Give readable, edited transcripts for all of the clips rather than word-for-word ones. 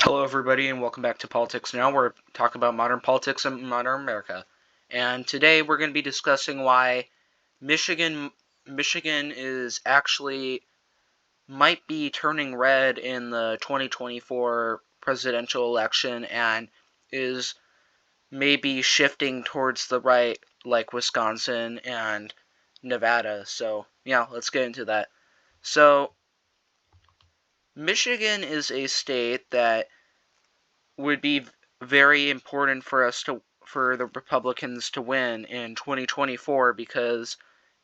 Hello, everybody, and welcome back to Politics Now, where we talk about modern politics in modern America. And today we're going to be discussing why Michigan is actually might be turning red in the 2024 presidential election and is maybe shifting towards the right, like Wisconsin and Nevada. So, yeah, let's get into that. So, Michigan is a state that would be very important for the Republicans to win in 2024 because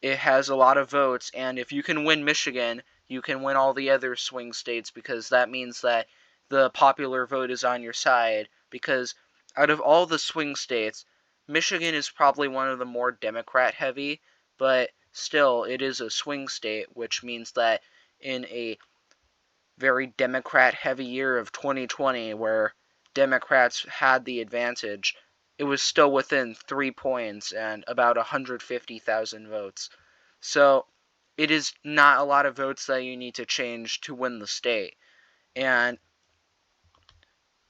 it has a lot of votes, and if you can win Michigan, you can win all the other swing states, because that means that the popular vote is on your side. Because out of all the swing states, Michigan is probably one of the more Democrat heavy, but still it is a swing state, which means that in a very Democrat heavy year of 2020 where Democrats had the advantage, it was still within 3 points and about 150,000 votes. So it is not a lot of votes that you need to change to win the state. And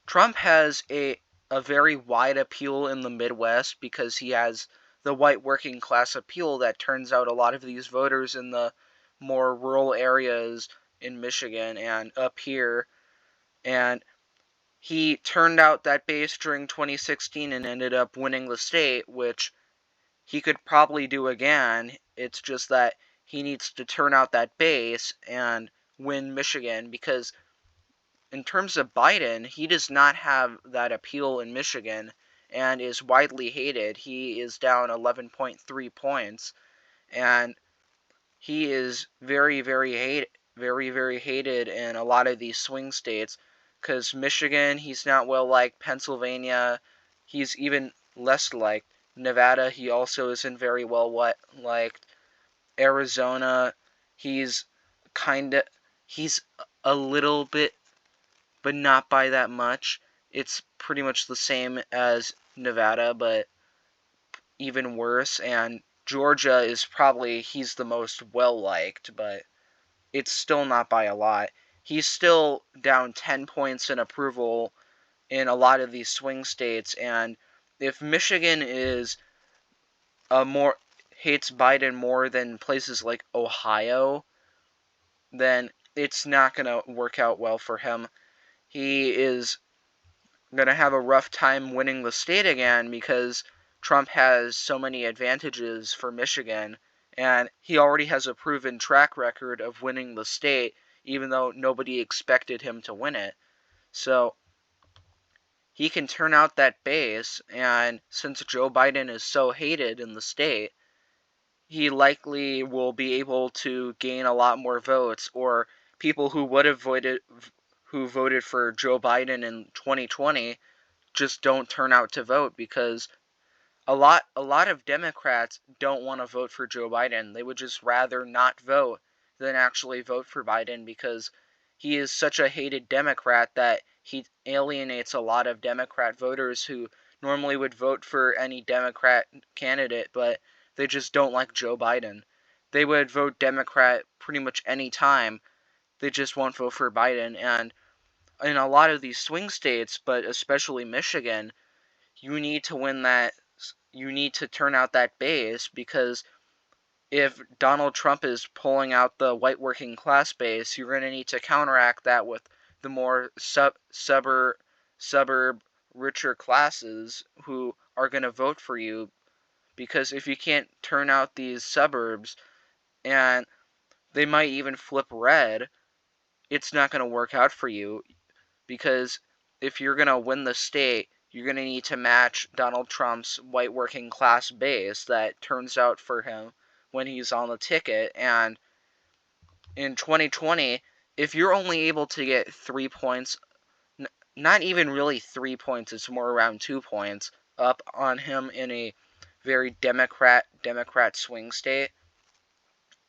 Trump has a very wide appeal in the Midwest because he has the white working class appeal that turns out a lot of these voters in the more rural areas in Michigan and up here. And he turned out that base during 2016 and ended up winning the state, which he could probably do again. It's just that he needs to turn out that base and win Michigan, because in terms of Biden, he does not have that appeal in Michigan and is widely hated. He is down 11.3 points, and he is very, very hated in a lot of these swing states, because Michigan, he's not well liked. Pennsylvania, he's even less liked. Nevada, he also isn't very well liked. Arizona, he's he's a little bit, but not by that much. It's pretty much the same as Nevada, but even worse. And Georgia is probably, he's the most well liked, but it's still not by a lot. He's still down 10 points in approval in a lot of these swing states, and if Michigan is more hates Biden more than places like Ohio, then it's not going to work out well for him. He is going to have a rough time winning the state again because Trump has so many advantages for Michigan, and he already has a proven track record of winning the state, even though nobody expected him to win it. So he can turn out that base, and since Joe Biden is so hated in the state, he likely will be able to gain a lot more votes, or people who voted for Joe Biden in 2020 just don't turn out to vote, because a lot of Democrats don't want to vote for Joe Biden. They would just rather not vote than actually vote for Biden, because he is such a hated Democrat that he alienates a lot of Democrat voters who normally would vote for any Democrat candidate, but they just don't like Joe Biden. They would vote Democrat pretty much any time. They just won't vote for Biden. And in a lot of these swing states, but especially Michigan, you need to win that. You need to turn out that base, because if Donald Trump is pulling out the white working class base, you're going to need to counteract that with the more suburb richer classes who are going to vote for you. Because if you can't turn out these suburbs, and they might even flip red, it's not going to work out for you, because if you're going to win the state, you're going to need to match Donald Trump's white working class base that turns out for him when he's on the ticket. And in 2020, if you're only able to get 3 points, not even really 3 points, it's more around 2 points, up on him in a very Democrat swing state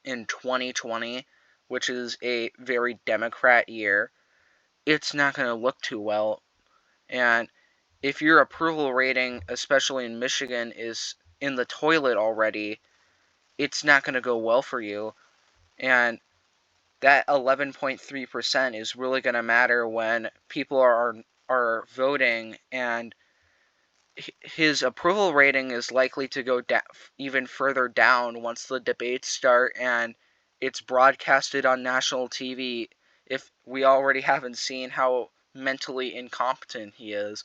in 2020, which is a very Democrat year, it's not going to look too well. And if your approval rating, especially in Michigan, is in the toilet already, it's not going to go well for you. And that 11.3% is really going to matter when people are are voting, and his approval rating is likely to go even further down once the debates start and it's broadcasted on national TV. If we already haven't seen how mentally incompetent he is,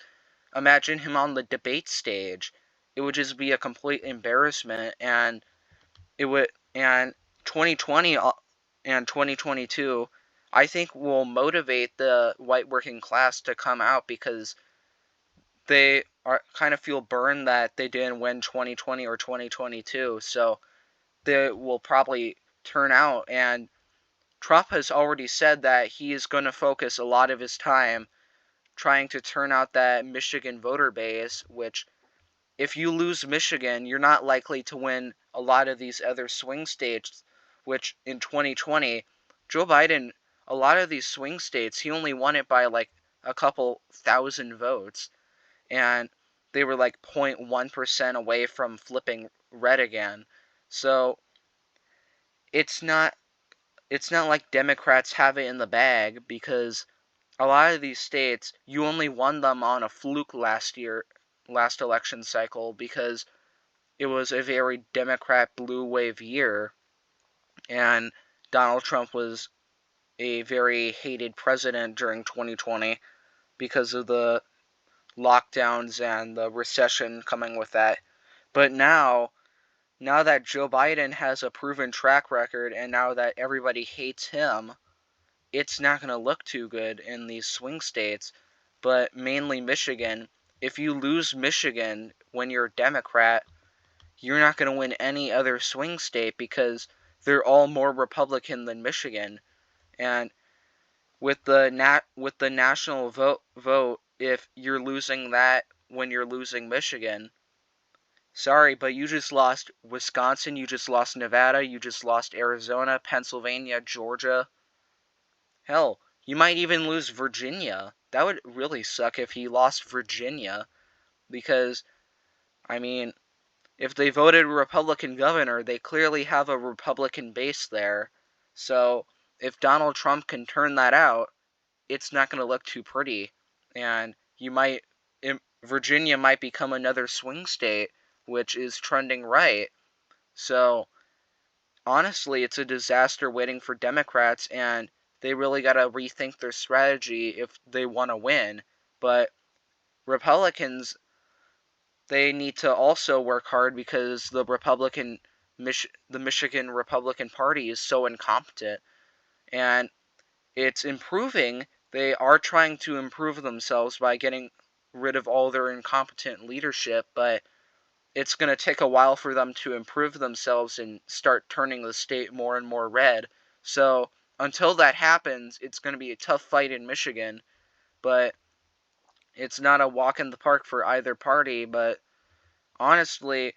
imagine him on the debate stage. It would just be a complete embarrassment, and it would and 2020 and 2022 I think will motivate the white working class to come out because they are kind of feel burned that they didn't win 2020 or 2022, so they will probably turn out. And Trump has already said that he is going to focus a lot of his time trying to turn out that Michigan voter base, which if you lose Michigan, you're not likely to win a lot of these other swing states, which in 2020, Joe Biden, a lot of these swing states, he only won it by like a couple thousand votes. And they were like 0.1% away from flipping red again. So it's not like Democrats have it in the bag, because a lot of these states you only won them on a fluke last election cycle, because it was a very Democrat blue wave year, and Donald Trump was a very hated president during 2020 because of the lockdowns and the recession coming with that. But now that Joe Biden has a proven track record and now that everybody hates him, it's not going to look too good in these swing states, but mainly Michigan. If you lose Michigan when you're a Democrat, you're not going to win any other swing state because they're all more Republican than Michigan. And with the national vote, if you're losing that when you're losing Michigan, sorry, but you just lost Wisconsin, you just lost Nevada, you just lost Arizona, Pennsylvania, Georgia. Hell, you might even lose Virginia. That would really suck if he lost Virginia, because, I mean, if they voted Republican governor, they clearly have a Republican base there. So, if Donald Trump can turn that out, it's not going to look too pretty. And Virginia might become another swing state, which is trending right. So, honestly, it's a disaster waiting for Democrats, and they really got to rethink their strategy if they want to win. But Republicans, they need to also work hard because the Michigan Republican Party is so incompetent, and it's improving. They are trying to improve themselves by getting rid of all their incompetent leadership, but it's going to take a while for them to improve themselves and start turning the state more and more red. So until that happens, it's going to be a tough fight in Michigan, but it's not a walk in the park for either party. But honestly,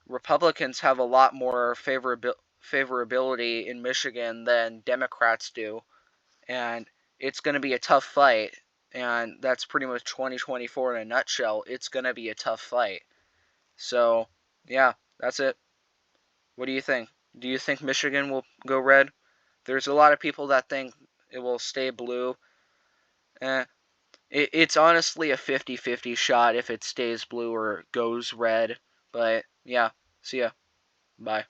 Republicans have a lot more favorability in Michigan than Democrats do, and it's going to be a tough fight. And that's pretty much 2024 in a nutshell. It's going to be a tough fight. So, yeah, that's it. What do you think? Do you think Michigan will go red? There's a lot of people that think it will stay blue. Eh, it's honestly a 50-50 shot if it stays blue or goes red. But, yeah, see ya. Bye.